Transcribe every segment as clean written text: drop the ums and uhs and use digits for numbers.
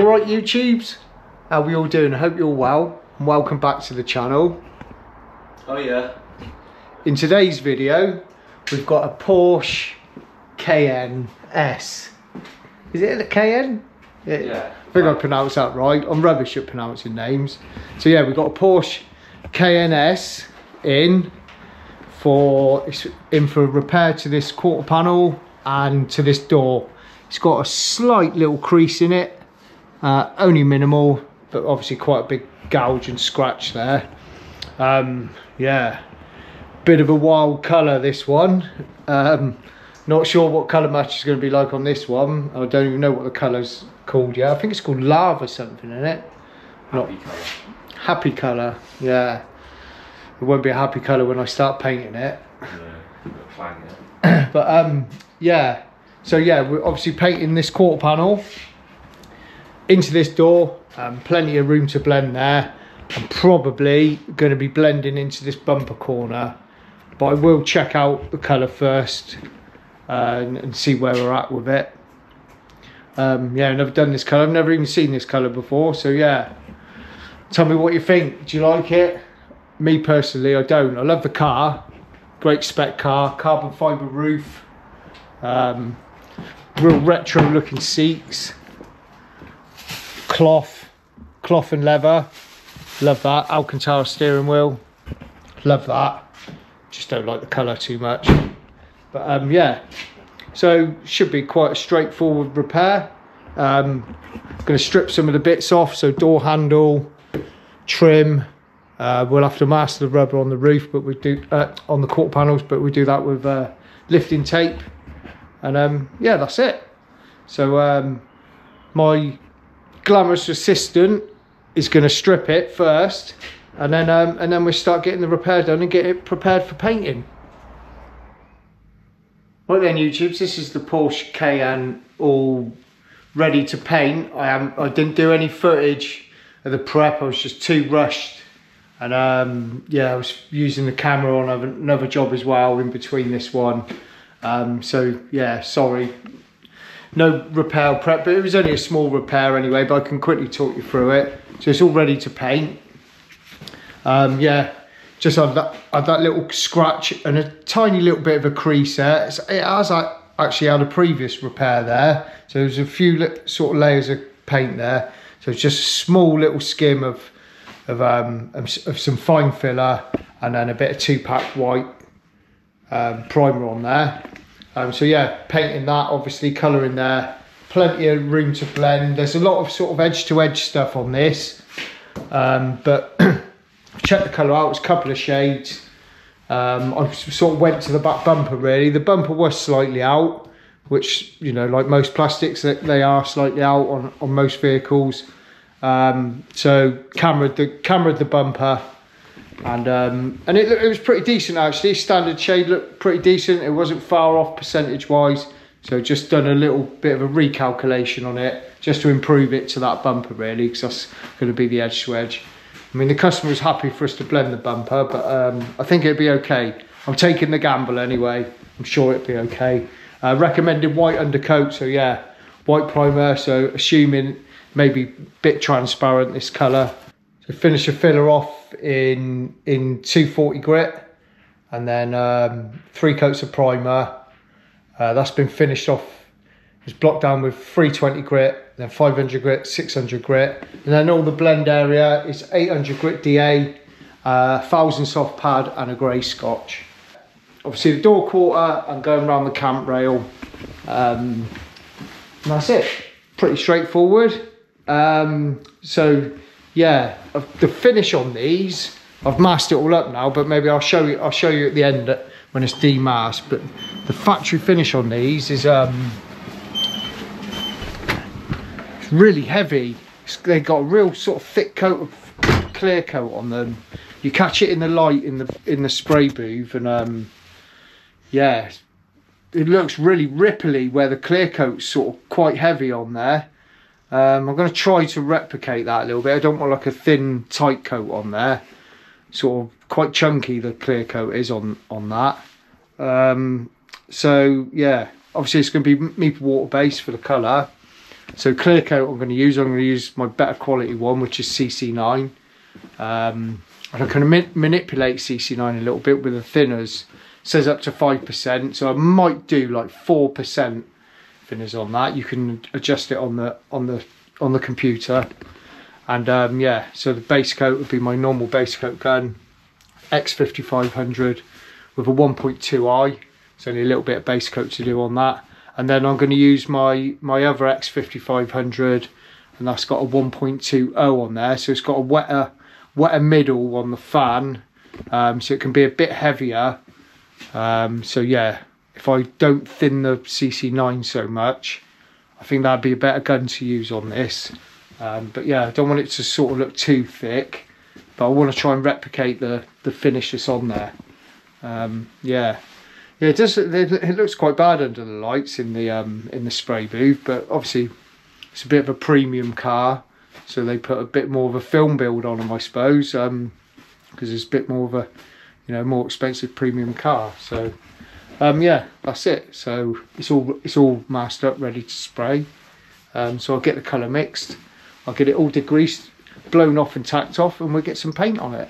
Alright YouTubes, how we all doing? I hope you're well and welcome back to the channel. Oh yeah. In today's video we've got a Porsche Cayenne S. Is it a Cayenne? Yeah. I think I pronounced that right. I'm rubbish at pronouncing names. So yeah, we've got a Porsche Cayenne S in for repair to this quarter panel and to this door. It's got a slight little crease in it, only minimal, but obviously quite a big gouge and scratch there. Yeah, bit of a wild colour this one. Not sure what colour match is going to be like on this one. I don't even know what the colour's called yet. I think it's called lava something, isn't it? Happy colour. Happy colour, yeah. It won't be a happy colour when I start painting it. Yeah, but yeah. So yeah, we're obviously painting this quarter panel into this door. Plenty of room to blend there. I'm probably going to be blending into this bumper corner, but I will check out the colour first and see where we're at with it. Yeah, I've never done this colour. I've never even seen this colour before. So yeah, tell me what you think. Do you like it? Me personally, I don't. I love the car. Great spec car. Carbon fibre roof. Real retro looking seats, cloth and leather, love that. Alcantara steering wheel, love that. Just don't like the colour too much, but yeah, so should be quite a straightforward repair. Going to strip some of the bits off, so door handle, trim. We'll have to mask the rubber on the roof, but we do on the quarter panels, but we do that with lifting tape. And yeah, that's it. So my glamorous assistant is going to strip it first, and then we'll start getting the repair done and get it prepared for painting. Right then, YouTubes, this is the Porsche Cayenne all ready to paint. I didn't do any footage of the prep. I was just too rushed, and yeah, I was using the camera on another job as well in between this one. So yeah, sorry, no repair prep, but it was only a small repair anyway, but I can quickly talk you through it. So it's all ready to paint. Yeah, just had that little scratch and a tiny little bit of a crease there. It has actually had a previous repair there, so there's a few sort of layers of paint there. So it's just a small little skim of some fine filler, and then a bit of 2-pack white primer on there. So yeah, painting that, obviously colouring there, plenty of room to blend. There's a lot of sort of edge to edge stuff on this, but check the colour out. It's a couple of shades. I sort of went to the back bumper really. The bumper was slightly out, which, you know, like most plastics, they are slightly out on most vehicles. So cameraed the bumper. And it was pretty decent actually. Standard shade looked pretty decent. It wasn't far off percentage wise, so just done a little bit of a recalculation on it just to improve it to that bumper really, because that's going to be the edge to edge. I mean, the customer was happy for us to blend the bumper, but I think it'd be okay. I'm taking the gamble anyway. I'm sure it'd be okay. Recommended white undercoat, so yeah, white primer, so assuming maybe a bit transparent this colour. So finish a filler off in 240 grit, and then 3 coats of primer. That's been finished off. It's blocked down with 320 grit, then 500 grit, 600 grit, and then all the blend area is 800 grit DA, 1000 soft pad, and a grey scotch. Obviously the door quarter, I'm going around the camp rail, and that's it. Pretty straightforward. So yeah, the finish on these, I've masked it all up now, but maybe I'll show you at the end when it's demasked. But the factory finish on these is it's really heavy. They've got a real sort of thick coat of clear coat on them. You catch it in the light in the spray booth, and yeah, it looks really ripply where the clear coat's sort of quite heavy on there. I'm going to try to replicate that a little bit. I don't want like a thin tight coat on there. Sort of quite chunky the clear coat is on that. So yeah, obviously it's going to be Mipa Waterbase for the colour. So clear coat I'm going to use my better quality one, which is CC9. And I can manipulate CC9 a little bit with the thinners. It says up to 5%, so I might do like 4% thinners on that. You can adjust it on the computer. And yeah, so the base coat would be my normal base coat gun, X5500 with a 1.2i. It's only a little bit of base coat to do on that. And then I'm going to use my other X5500, and that's got a 1.20 on there, so it's got a wetter middle on the fan, so it can be a bit heavier. So yeah, if I don't thin the CC9 so much, I think that'd be a better gun to use on this. But yeah, I don't want it to sort of look too thick, but I want to try and replicate the finish that's on there. Yeah, it does. It looks quite bad under the lights in the spray booth, but obviously it's a bit of a premium car, so they put a bit more of a film build on them, I suppose, because it's a bit more of a, you know, more expensive premium car. So yeah, that's it. So it's all masked up, ready to spray. So I'll get the colour mixed, I'll get it all degreased, blown off and tacked off, and we'll get some paint on it.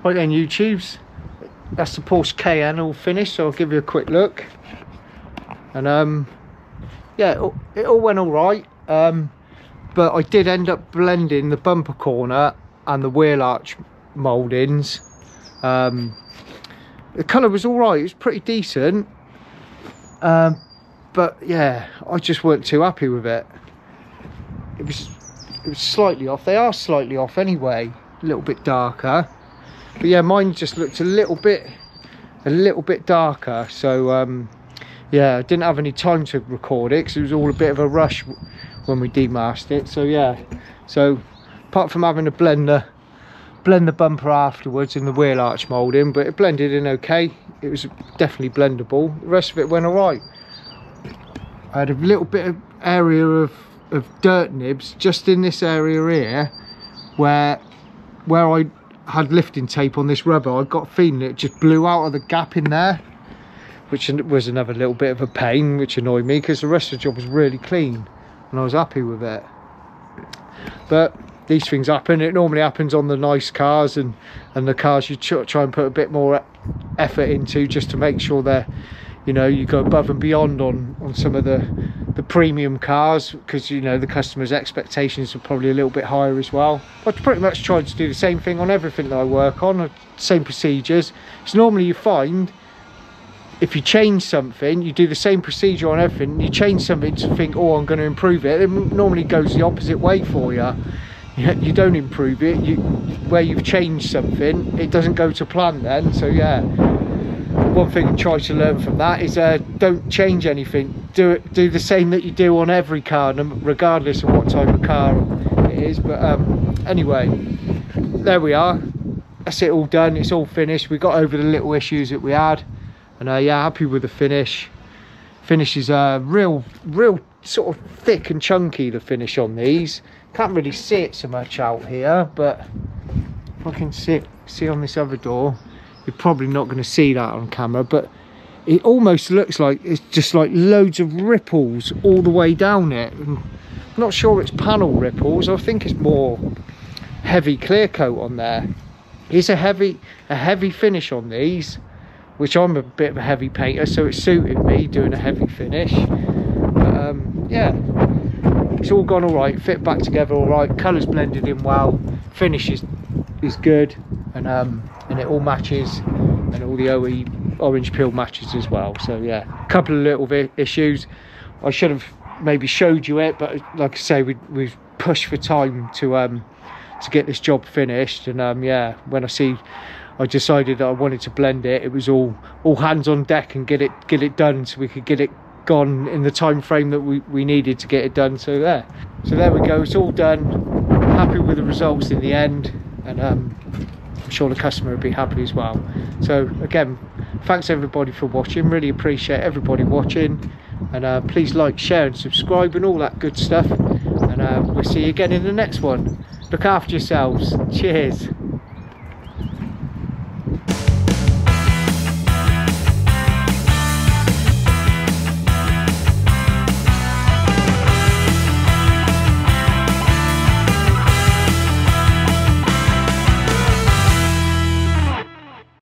Right then, YouTubes, that's the Porsche Cayenne all finished, so I'll give you a quick look. And yeah, it all went all right, but I did end up blending the bumper corner and the wheel arch mouldings. The colour was all right, it was pretty decent, but yeah, I just weren't too happy with it. It was slightly off. They are slightly off anyway, a little bit darker, but yeah, mine just looked a little bit darker. So yeah, I didn't have any time to record it because it was all a bit of a rush when we demasked it. So yeah, so apart from having to blend the bumper afterwards and the wheel arch moulding, but it blended in okay. It was definitely blendable. The rest of it went all right. I had a little bit of area of dirt nibs just in this area here where I had lifting tape on this rubber. I got a feeling it just blew out of the gap in there, which was another little bit of a pain, which annoyed me because the rest of the job was really clean and I was happy with it. But these things happen. It normally happens on the nice cars and the cars you try and put a bit more effort into, just to make sure they're, you know, you go above and beyond on some of the premium cars, because you know the customer's expectations are probably a little bit higher as well. I pretty much try to do the same thing on everything that I work on, same procedures. So normally you find if you change something, you do the same procedure on everything, you change something to think, oh, I'm going to improve it, it normally goes the opposite way for you. You don't improve it. Where you've changed something, it doesn't go to plan then. So yeah, one thing I try to learn from that is don't change anything. Do the same that you do on every car, regardless of what type of car it is. But anyway, there we are. That's it, all done. It's all finished. We got over the little issues that we had, and yeah, happy with the finish. Finish is real sort of thick and chunky, the finish on these. Can't really see it so much out here, but if I can see on this other door, you're probably not going to see that on camera, but it almost looks like it's just like loads of ripples all the way down it. And I'm not sure it's panel ripples. I think it's more heavy clear coat on there. It's a heavy finish on these, which I'm a bit of a heavy painter, so it suited me doing a heavy finish. But yeah, it's all gone all right, fit back together all right, colours blended in well, finish is good, and it all matches, and all the OE orange peel matches as well. So yeah, a couple of little issues. I should have maybe showed you it, but like I say, we've pushed for time to get this job finished, and yeah, when I decided that I wanted to blend it, it was all hands on deck and get it done, so we could get it gone in the time frame that we needed to get it done. So there we go, it's all done. Happy with the results in the end, and I'm sure the customer will be happy as well. So again, thanks everybody for watching, really appreciate everybody watching, and please like, share and subscribe and all that good stuff, and we'll see you again in the next one. Look after yourselves. Cheers.